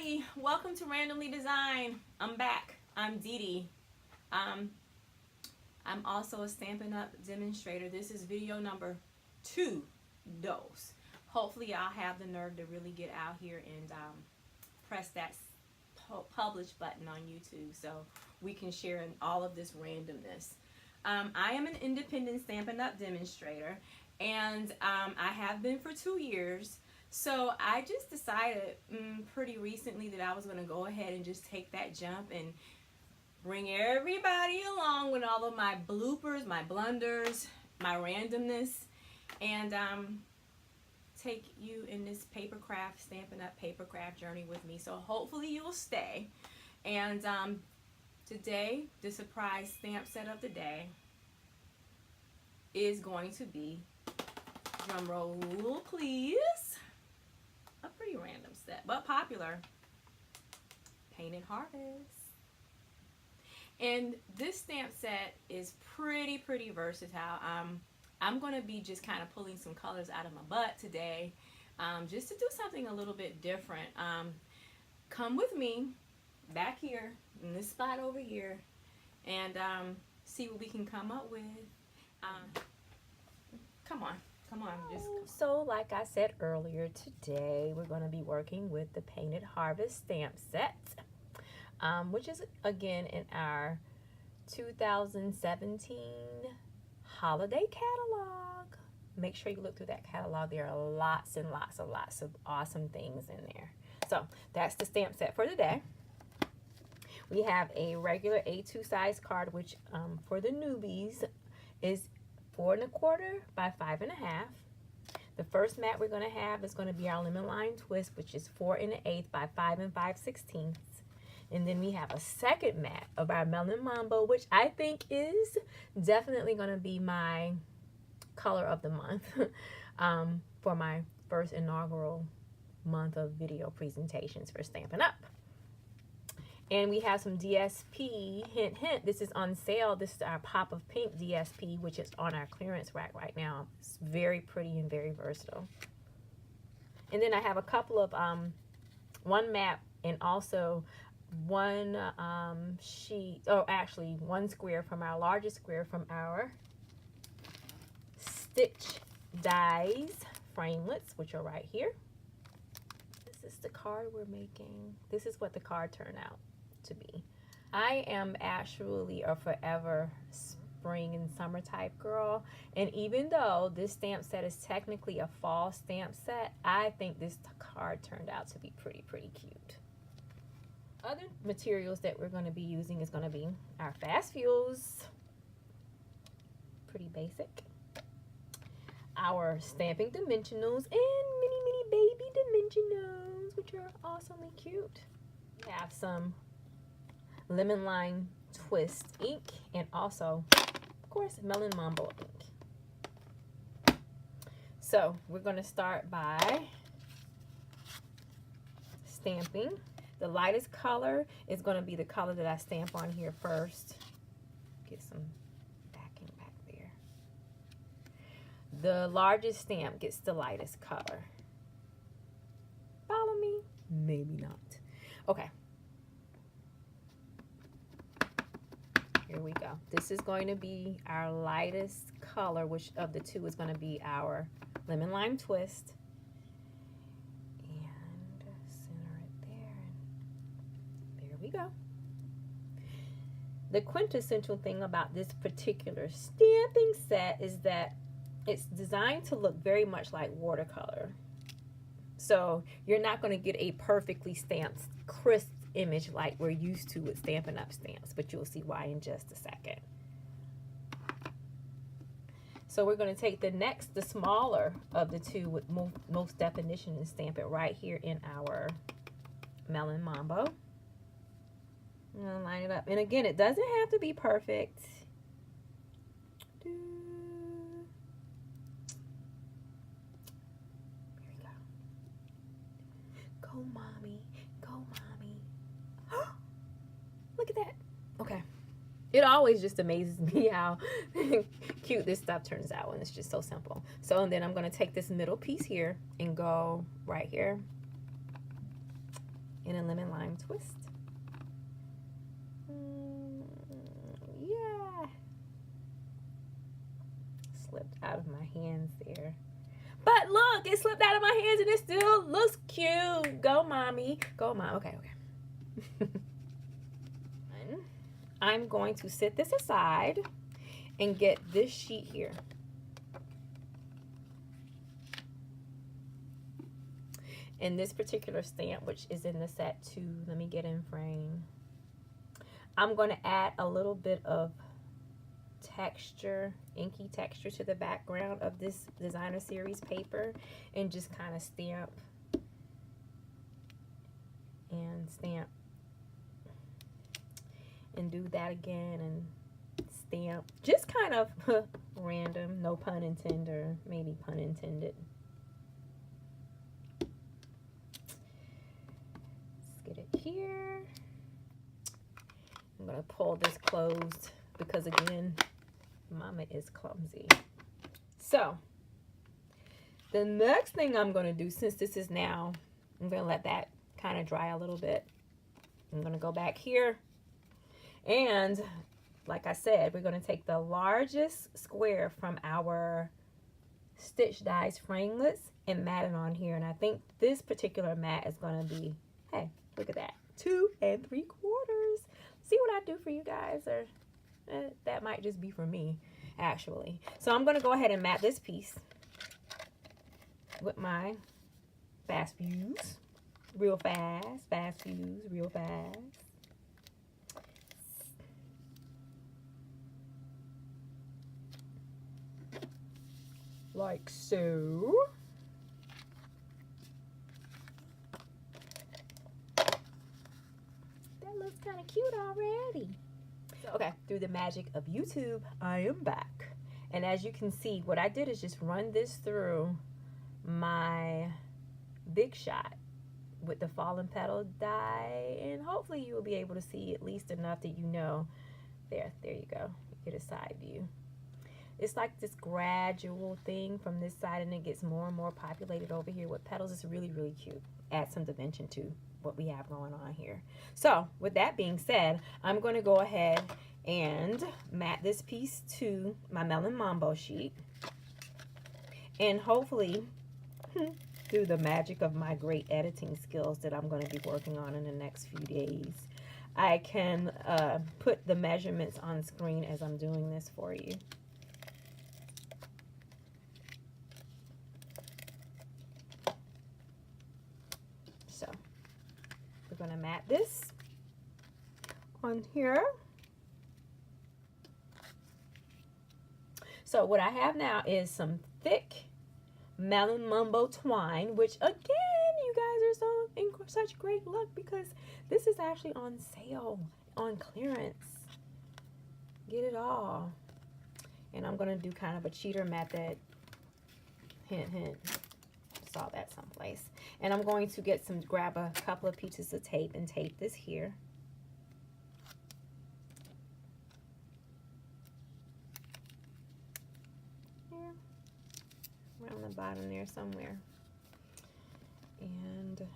everybody, welcome to Randomly Design. I'm back. I'm Deedee. I'm also a Stampin' Up demonstrator. This is video number 2 dose. Hopefully I'll have the nerve to really get out here and press that publish button on YouTube so we can share in all of this randomness. I am an independent Stampin' Up demonstrator, and I have been for 2 years. So I just decided pretty recently that I was going to go ahead and just take that jump and bring everybody along with all of my bloopers, my blunders, my randomness, and take you in this papercraft, Stampin' Up papercraft journey with me. So hopefully you'll stay. And today, the surprise stamp set of the day is going to be, drum roll please, a pretty random set, but popular, Painted Harvest. And this stamp set is pretty versatile. I'm going to be just kind of pulling some colors out of my butt today, just to do something a little bit different. Come with me back here in this spot over here and see what we can come up with. Come on. So like I said earlier, today we're going to be working with the Painted Harvest stamp set, which is again in our 2017 holiday catalog. Make sure you look through that catalog. There are lots and lots of awesome things in there. So that's the stamp set for today. We have a regular A2 size card, which for the newbies is 4 1/4 by 5 1/2. The first mat we're going to have is going to be our Lemon Lime Twist, which is 4 1/8 by 5 5/16. And then we have a second mat of our Melon Mambo, which I think is definitely going to be my color of the month for my first inaugural month of video presentations for Stampin' Up. And we have some DSP, hint, this is on sale. This is our Pop of Pink DSP, which is on our clearance rack right now. It's very pretty and very versatile. And then I have a couple of, one map and also one sheet, oh actually one square from our largest square from our Stitch Dies Framelits, which are right here. This is the card we're making. This is what the card turned out to be. I am actually a forever spring and summer type girl, and even though this stamp set is technically a fall stamp set, I think this card turned out to be pretty cute. Other materials that we're going to be using is going to be our fast fuels, pretty basic, our stamping dimensionals, and mini baby dimensionals, which are awesomely cute. We have some Lemon Lime Twist ink, and also, of course, Melon Mambo ink. So we're going to start by stamping. The lightest color is going to be the color that I stamp on here first. Get some backing back there. The largest stamp gets the lightest color. Follow me? Maybe not. Okay. Here we go. This is going to be our lightest color, which of the two is going to be our Lemon Lime Twist. And center it there. And there we go. The quintessential thing about this particular stamping set is that it's designed to look very much like watercolor. So you're not going to get a perfectly stamped, crisp image like we're used to with Stampin' Up stamps, but you'll see why in just a second. So we're going to take the smaller of the two with most definition and stamp it right here in our Melon Mambo. I'm going to line it up. And again, it doesn't have to be perfect. Here we go. Go, mommy. Go, mommy. Look at that. Okay. It always just amazes me how cute this stuff turns out when it's just so simple. So, and then I'm going to take this middle piece here and go right here in a lemon lime twist. Yeah. Slipped out of my hands there. But look, it slipped out of my hands and it still looks cute. Go, mommy. Go, mom. Okay, okay. I'm going to set this aside and get this sheet here. And this particular stamp, which is in the set too, let me get in frame. I'm going to add a little bit of texture, inky texture to the background of this designer series paper and just kind of stamp and stamp and do that again and stamp. Just kind of random, no pun intended, maybe pun intended. Let's get it here. I'm going to pull this closed because again, Mama is clumsy. So the next thing I'm going to do, since this is now, I'm going to let that kind of dry a little bit. I'm going to go back here and like I said, we're going to take the largest square from our Stitch Dies framelits and mat it on here. And I think this particular mat is going to be, hey, look at that, 2 3/4. See what I do for you guys, or that might just be for me, actually. So I'm going to go ahead and mat this piece with my fast fuse, real fast, fast fuse, real fast. Like so. That looks kind of cute already. So, okay, through the magic of YouTube, I am back. And as you can see, what I did is just run this through my Big Shot with the Falling Petal die, and hopefully you will be able to see at least enough that you know. There you go. You get a side view. It's like this gradual thing from this side, and it gets more and more populated over here with petals. It's really, really cute. Add some dimension to what we have going on here. So with that being said, I'm going to go ahead and mat this piece to my Melon Mambo sheet, and hopefully through the magic of my great editing skills that I'm going to be working on in the next few days, I can put the measurements on screen as I'm doing this for you. So we're going to mat this on here. So what I have now is some thick Melon Mambo twine, which again, you guys are so in such great luck because this is actually on sale, on clearance. Get it all. And I'm going to do kind of a cheater method. Hint, hint. Saw that someplace. And I'm going to grab a couple of pieces of tape and tape this here. Here. Around the bottom there somewhere. And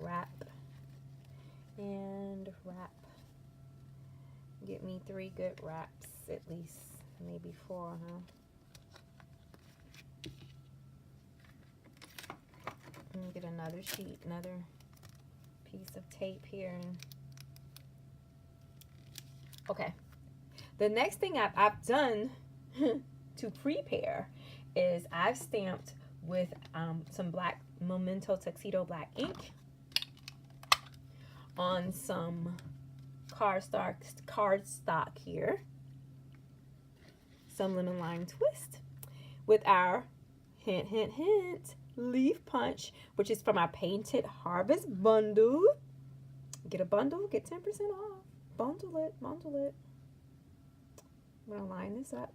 wrap. And wrap. Get me 3 good wraps at least. Maybe 4, huh? And get another sheet, another piece of tape here. Okay. The next thing I've done to prepare is I've stamped with some black Momento Tuxedo black ink on some cardstock here. Some lemon lime twist with our hint, hint, hint leaf punch, which is from our Painted Harvest bundle. Get a bundle, get 10% off. Bundle it, bundle it. I'm gonna line this up.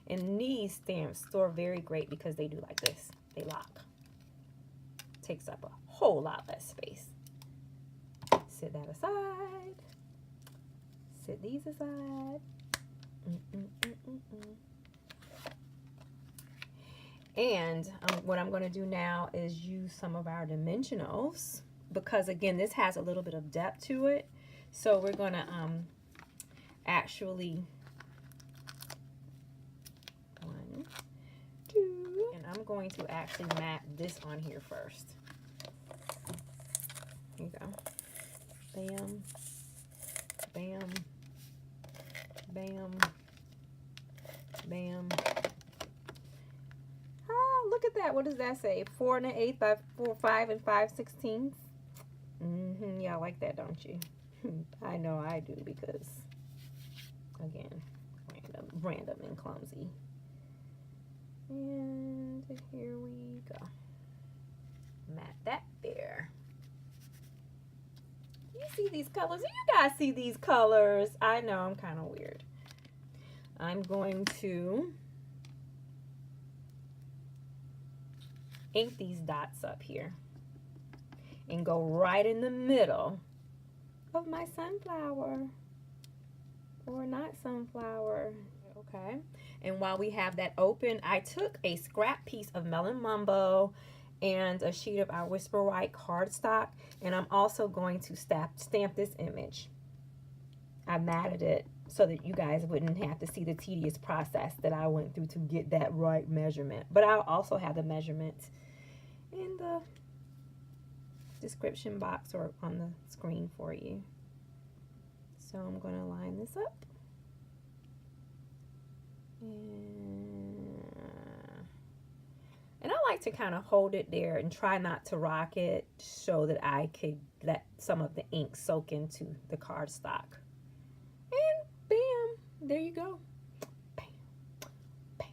And these stamps store very great because they do like this. They lock. Takes up a whole lot less space. Set that aside. Set these aside. And what I'm going to do now is use some of our dimensionals, because again, this has a little bit of depth to it. So we're going to actually 1, 2, and I'm going to actually map this on here first. Here you go. Bam, bam, bam, bam. Ah, look at that. What does that say? 4 1/8 by 5 5/16. Yeah, I like that, don't you? I know I do, because again, random and clumsy. And here we go. Map that there. You see these colors? You guys see these colors? I know I'm kind of weird. I'm going to ink these dots up here and go right in the middle of my sunflower, or not sunflower. Okay, and while we have that open, I took a scrap piece of Melon Mambo and a sheet of our Whisper White cardstock, and I'm also going to stamp this image. I matted it so that you guys wouldn't have to see the tedious process that I went through to get that right measurement. But I'll also have the measurements in the description box or on the screen for you. So I'm going to line this up. And I like to kind of hold it there and try not to rock it, so that I could let some of the ink soak into the cardstock. And bam, there you go. Bam, bam.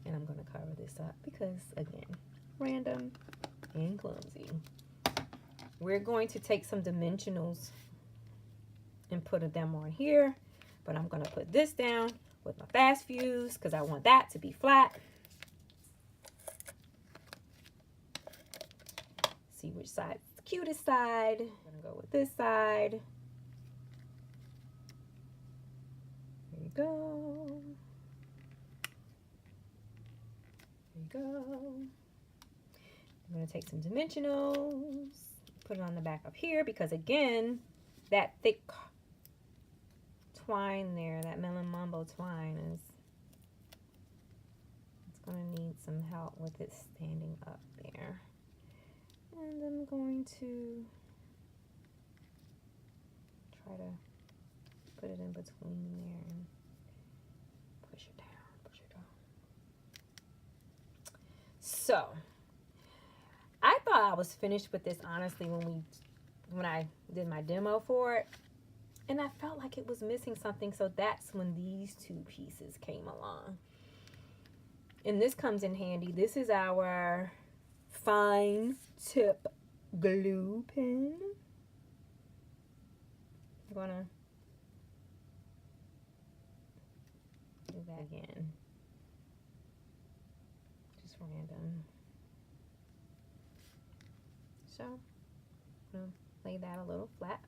And I'm going to cover this up because, again, random and clumsy. We're going to take some dimensionals and put them on here, but I'm going to put this down with my fast fuse because I want that to be flat. See which side is the cutest side. I'm going to go with this side. There you go. There you go. I'm going to take some dimensionals, put it on the back up here, because again, that thick twine there, that Melon Mambo twine, it's going to need some help with it standing up there. And I'm going to try to put it in between there and push it down, push it down. So I thought I was finished with this, honestly, when I did my demo for it, and I felt like it was missing something, so that's when these two pieces came along. And this comes in handy. This is our fine tip glue pen. I'm gonna do that again. Just random. So I'm gonna lay that a little flat.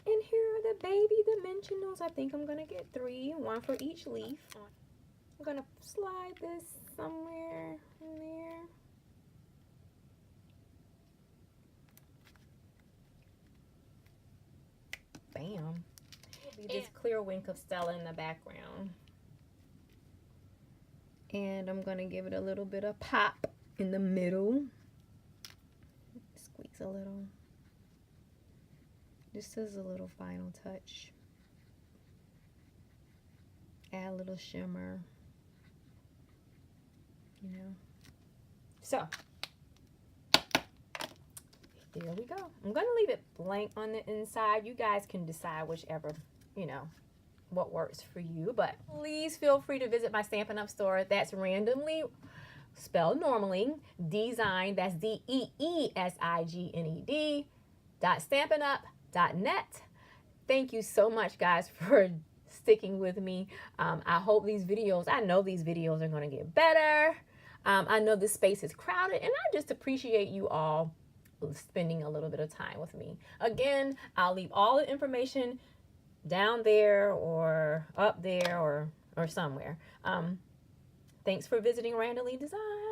And here are the baby dimensionals. I think I'm gonna get 3, 1 for each leaf. I'm gonna slide this somewhere in there. Bam. This clear wink of Stella in the background. And I'm gonna give it a little bit of pop in the middle. Squeeze a little. Just as a little final touch. Add a little shimmer. You know. So there we go. I'm going to leave it blank on the inside. You guys can decide whichever, you know, what works for you. But please feel free to visit my Stampin' Up store. That's randomly spelled normally. Deesigned. That's DEESIGNED. .stampinup.net. Thank you so much, guys, for sticking with me. I hope these videos, I know these videos are going to get better. I know this space is crowded, and I just appreciate you all spending a little bit of time with me. Again, I'll leave all the information down there or up there or somewhere. Thanks for visiting Randomly Design.